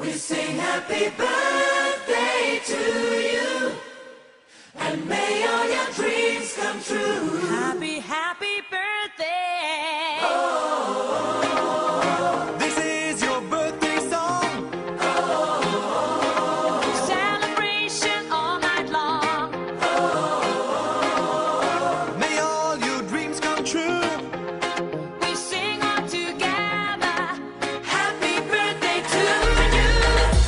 We sing happy birthday to you, and may all your dreams come true. Happy, happy birthday. This is your birthday song. Celebration all night long. May all your dreams come true. We sing all together. Happy birthday to you.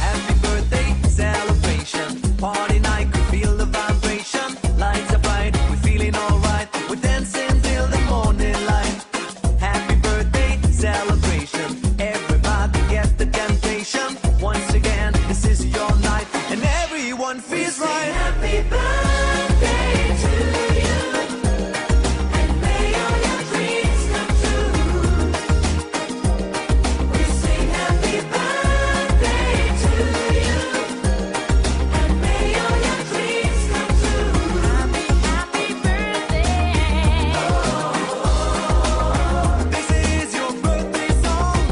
Happy birthday celebration. Party night, we feel the vibration. Lights are bright, we're feeling alright. We're dancing till the morning light. Happy birthday celebration. Everybody get the temptation. Once again, this is your night, and everyone feels right. Happy birthday to you, and may all your dreams come true. We sing happy birthday to you, and may all your dreams come true. Happy, happy birthday. This is your birthday song.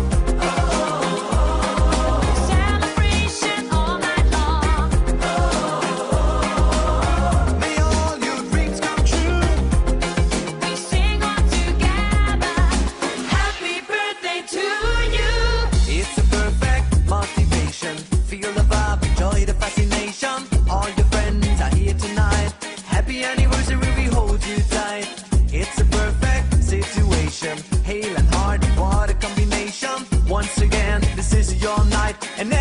Celebration all night long. May all your dreams come true. We sing all together. Happy birthday to you. It's a perfect motivation. Feel the vibe, enjoy the fascination. All your friends are here tonight. Happy anniversary, we hold you tight. It's a perfect situation. Hale and heart, what a combination. Once again, this is your night, and